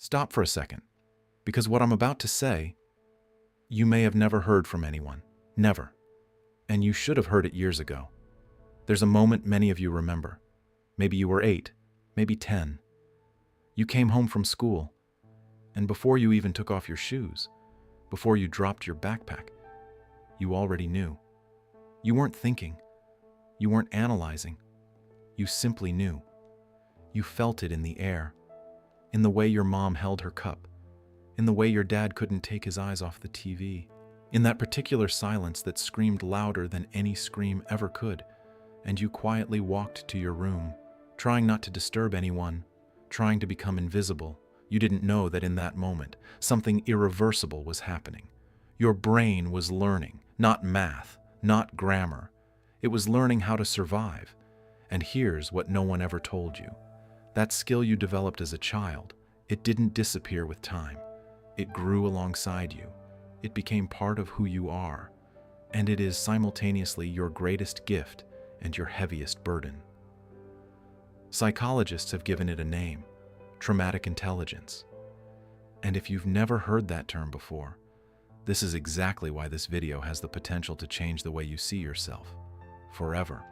Stop for a second, because what I'm about to say, you may have never heard from anyone. Never. And you should have heard it years ago. There's a moment many of you remember. Maybe you were 8, maybe 10. You came home from school, and before you even took off your shoes, before you dropped your backpack, you already knew. You weren't thinking. You weren't analyzing. You simply knew. You felt it in the air, in the way your mom held her cup, in the way your dad couldn't take his eyes off the TV, in that particular silence that screamed louder than any scream ever could, and you quietly walked to your room, trying not to disturb anyone, trying to become invisible. You didn't know that in that moment, something irreversible was happening. Your brain was learning, not math, not grammar. It was learning how to survive. And here's what no one ever told you. That skill you developed as a child, it didn't disappear with time. It grew alongside you. It became part of who you are. And it is simultaneously your greatest gift and your heaviest burden. Psychologists have given it a name: traumatic intelligence. And if you've never heard that term before, this is exactly why this video has the potential to change the way you see yourself, forever.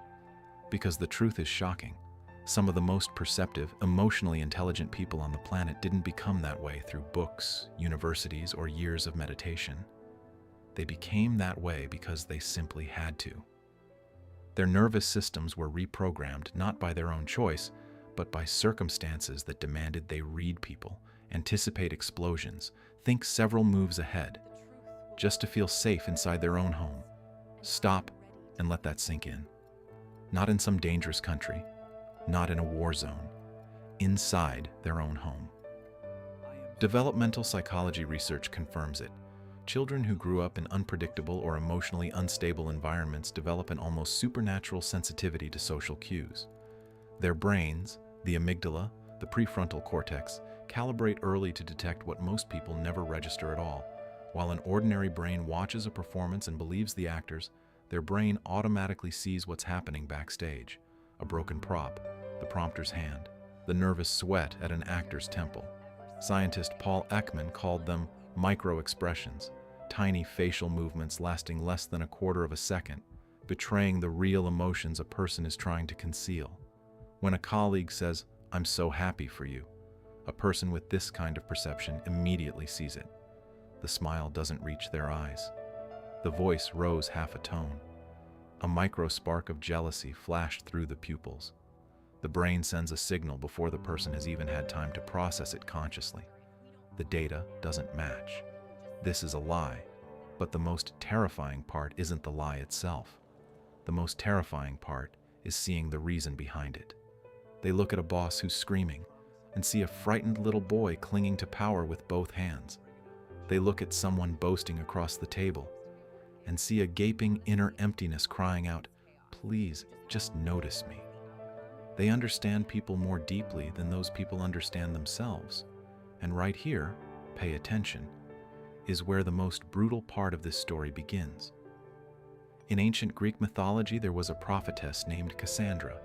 Because the truth is shocking. Some of the most perceptive, emotionally intelligent people on the planet didn't become that way through books, universities, or years of meditation. They became that way because they simply had to. Their nervous systems were reprogrammed not by their own choice, but by circumstances that demanded they read people, anticipate explosions, think several moves ahead, just to feel safe inside their own home. Stop and let that sink in. Not in some dangerous country, not in a war zone, inside their own home. Developmental psychology research confirms it. Children who grew up in unpredictable or emotionally unstable environments develop an almost supernatural sensitivity to social cues. Their brains, the amygdala, the prefrontal cortex, calibrate early to detect what most people never register at all. While an ordinary brain watches a performance and believes the actors, their brain automatically sees what's happening backstage: a broken prop, the prompter's hand, the nervous sweat at an actor's temple. Scientist Paul Ekman called them micro-expressions, tiny facial movements lasting less than a quarter of a second, betraying the real emotions a person is trying to conceal. When a colleague says, "I'm so happy for you," a person with this kind of perception immediately sees it. The smile doesn't reach their eyes. The voice rose half a tone. A micro spark of jealousy flashed through the pupils. The brain sends a signal before the person has even had time to process it consciously. The data doesn't match. This is a lie. But the most terrifying part isn't the lie itself. The most terrifying part is seeing the reason behind it. They look at a boss who's screaming and see a frightened little boy clinging to power with both hands. They look at someone boasting across the table and see a gaping inner emptiness crying out, "Please, just notice me." They understand people more deeply than those people understand themselves. And right here, pay attention, is where the most brutal part of this story begins. In ancient Greek mythology, there was a prophetess named Cassandra.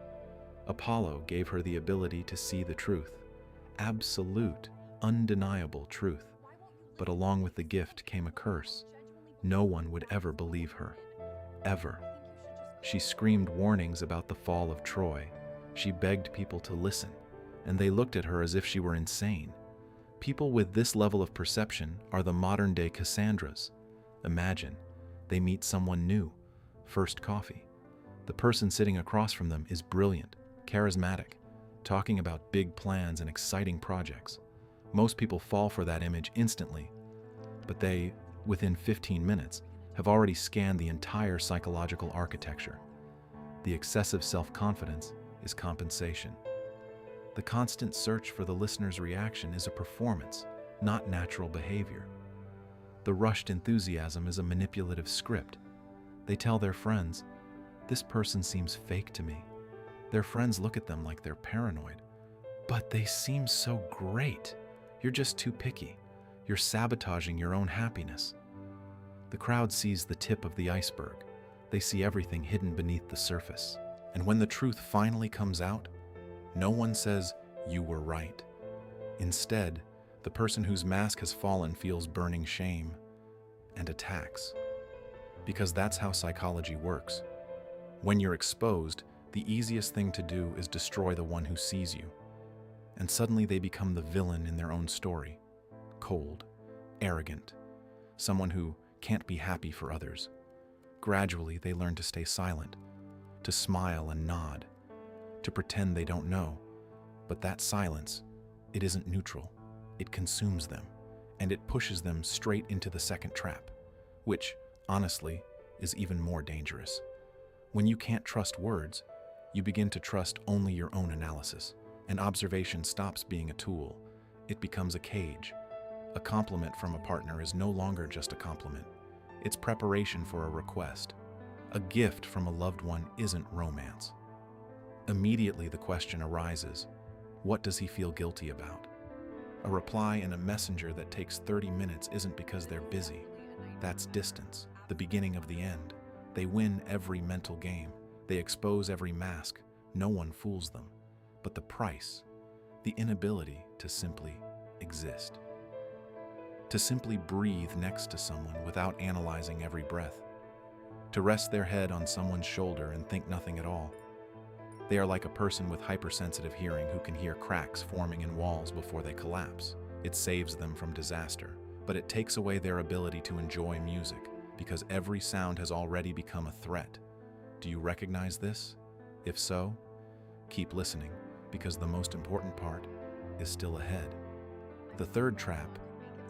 Apollo gave her the ability to see the truth, absolute, undeniable truth. But along with the gift came a curse. No one would ever believe her. Ever. She screamed warnings about the fall of Troy. She begged people to listen, and they looked at her as if she were insane. People with this level of perception are the modern-day Cassandras. Imagine, they meet someone new, first coffee. The person sitting across from them is brilliant, charismatic, talking about big plans and exciting projects. Most people fall for that image instantly, but they, within 15 minutes, have already scanned the entire psychological architecture. The excessive self-confidence is compensation. The constant search for the listener's reaction is a performance, not natural behavior. The rushed enthusiasm is a manipulative script. They tell their friends, "This person seems fake to me." Their friends look at them like they're paranoid. "But they seem so great. You're just too picky. You're sabotaging your own happiness." The crowd sees the tip of the iceberg. They see everything hidden beneath the surface. And when the truth finally comes out, no one says, "You were right." Instead, The person whose mask has fallen feels burning shame and attacks. Because that's how psychology works. When you're exposed, the easiest thing to do is destroy the one who sees you. And suddenly they become the villain in their own story. Cold, arrogant, someone who can't be happy for others. Gradually, they learn to stay silent, to smile and nod, to pretend they don't know. But that silence, it isn't neutral. It consumes them, and it pushes them straight into the second trap, which, honestly, is even more dangerous. When you can't trust words, you begin to trust only your own analysis, and observation stops being a tool. It becomes a cage. A compliment from a partner is no longer just a compliment. It's preparation for a request. A gift from a loved one isn't romance. Immediately the question arises, what does he feel guilty about? A reply in a messenger that takes 30 minutes isn't because they're busy. That's distance, the beginning of the end. They win every mental game. They expose every mask. No one fools them. But the price, the inability to simply exist. To simply breathe next to someone without analyzing every breath. To rest their head on someone's shoulder and think nothing at all. They are like a person with hypersensitive hearing who can hear cracks forming in walls before they collapse. It saves them from disaster, but it takes away their ability to enjoy music because every sound has already become a threat. Do you recognize this? If so, keep listening because the most important part is still ahead. The third trap,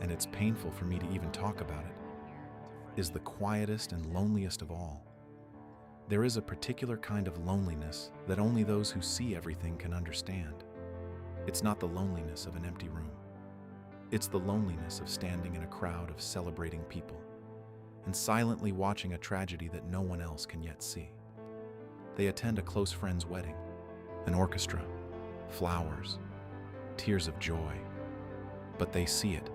and it's painful for me to even talk about it, is the quietest and loneliest of all. There is a particular kind of loneliness that only those who see everything can understand. It's not the loneliness of an empty room. It's the loneliness of standing in a crowd of celebrating people and silently watching a tragedy that no one else can yet see. They attend a close friend's wedding, an orchestra, flowers, tears of joy, but they see it.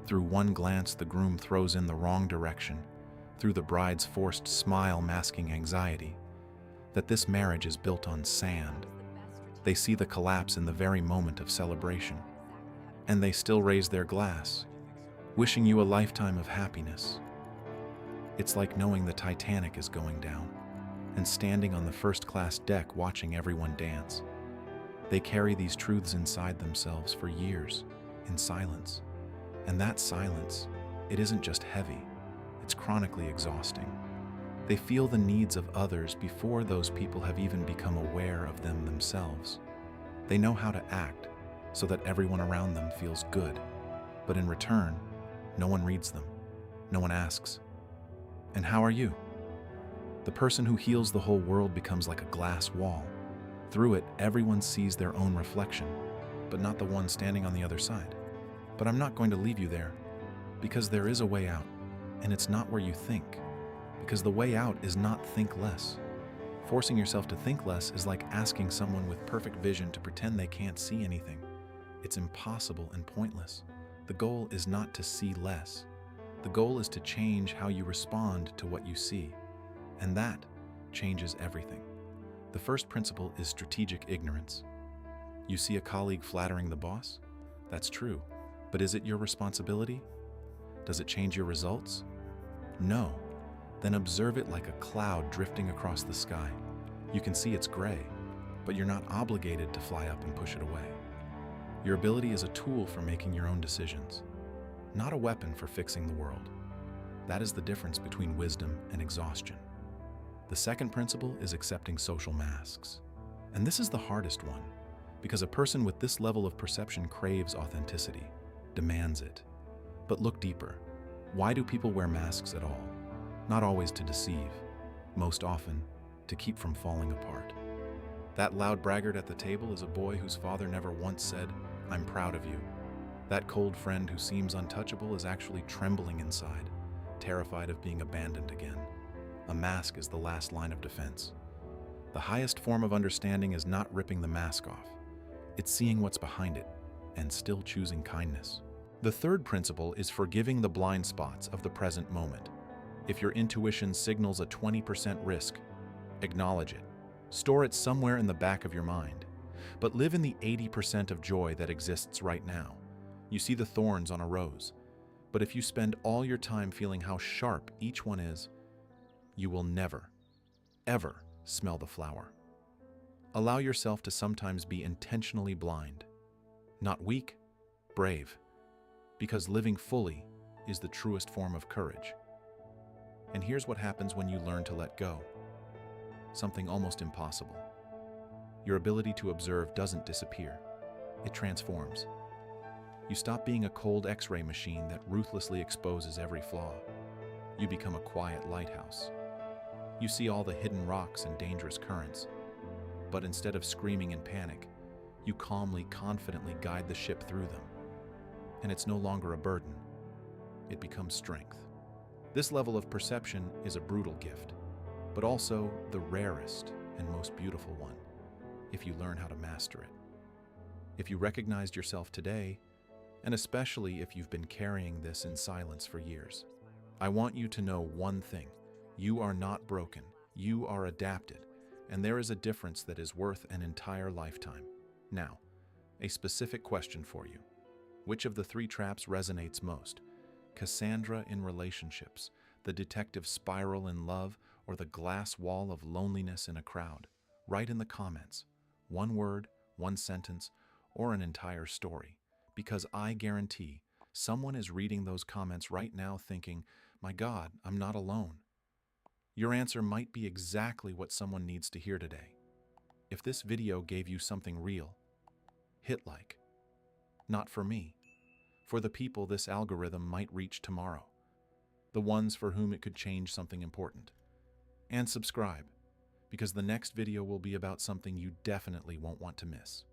Through one glance, the groom throws in the wrong direction, through the bride's forced smile masking anxiety, that this marriage is built on sand. They see the collapse in the very moment of celebration, and they still raise their glass, wishing you a lifetime of happiness. It's like knowing the Titanic is going down, and standing on the first-class deck watching everyone dance. They carry these truths inside themselves for years, in silence. And that silence, it isn't just heavy, it's chronically exhausting. They feel the needs of others before those people have even become aware of them themselves. They know how to act so that everyone around them feels good, but in return, no one reads them, no one asks, "And how are you?" The person who heals the whole world becomes like a glass wall. Through it, everyone sees their own reflection, but not the one standing on the other side. But I'm not going to leave you there, because there is a way out, and it's not where you think, because the way out is not think less. Forcing yourself to think less is like asking someone with perfect vision to pretend they can't see anything. It's impossible and pointless. The goal is not to see less. The goal is to change how you respond to what you see, and that changes everything. The first principle is strategic ignorance. You see a colleague flattering the boss? That's true. But is it your responsibility? Does it change your results? No. Then observe it like a cloud drifting across the sky. You can see it's gray, but you're not obligated to fly up and push it away. Your ability is a tool for making your own decisions, not a weapon for fixing the world. That is the difference between wisdom and exhaustion. The second principle is accepting social masks. And this is the hardest one, because a person with this level of perception craves authenticity, demands it. But look deeper. Why do people wear masks at all? Not always to deceive, most often to keep from falling apart. That loud braggart at the table is a boy whose father never once said, "I'm proud of you." That cold friend who seems untouchable is actually trembling inside, terrified of being abandoned again. A mask is the last line of defense. The highest form of understanding is not ripping the mask off. It's seeing what's behind it and still choosing kindness. The third principle is forgiving the blind spots of the present moment. If your intuition signals a 20% risk, acknowledge it. Store it somewhere in the back of your mind, but live in the 80% of joy that exists right now. You see the thorns on a rose, but if you spend all your time feeling how sharp each one is, you will never, ever smell the flower. Allow yourself to sometimes be intentionally blind. Not weak, brave, because living fully is the truest form of courage. And here's what happens when you learn to let go. Something almost impossible. Your ability to observe doesn't disappear. It transforms. You stop being a cold X-ray machine that ruthlessly exposes every flaw. You become a quiet lighthouse. You see all the hidden rocks and dangerous currents, but instead of screaming in panic, you calmly, confidently guide the ship through them. And it's no longer a burden. It becomes strength. This level of perception is a brutal gift, but also the rarest and most beautiful one, if you learn how to master it. If you recognized yourself today, and especially if you've been carrying this in silence for years, I want you to know one thing. You are not broken. You are adapted, and there is a difference that is worth an entire lifetime. Now, a specific question for you. Which of the three traps resonates most? Cassandra in relationships, the detective spiral in love, or the glass wall of loneliness in a crowd? Write in the comments. One word, one sentence, or an entire story. Because I guarantee someone is reading those comments right now thinking, "My God, I'm not alone." Your answer might be exactly what someone needs to hear today. If this video gave you something real, hit like. Not for me. For the people this algorithm might reach tomorrow. The ones for whom it could change something important. And subscribe, because the next video will be about something you definitely won't want to miss.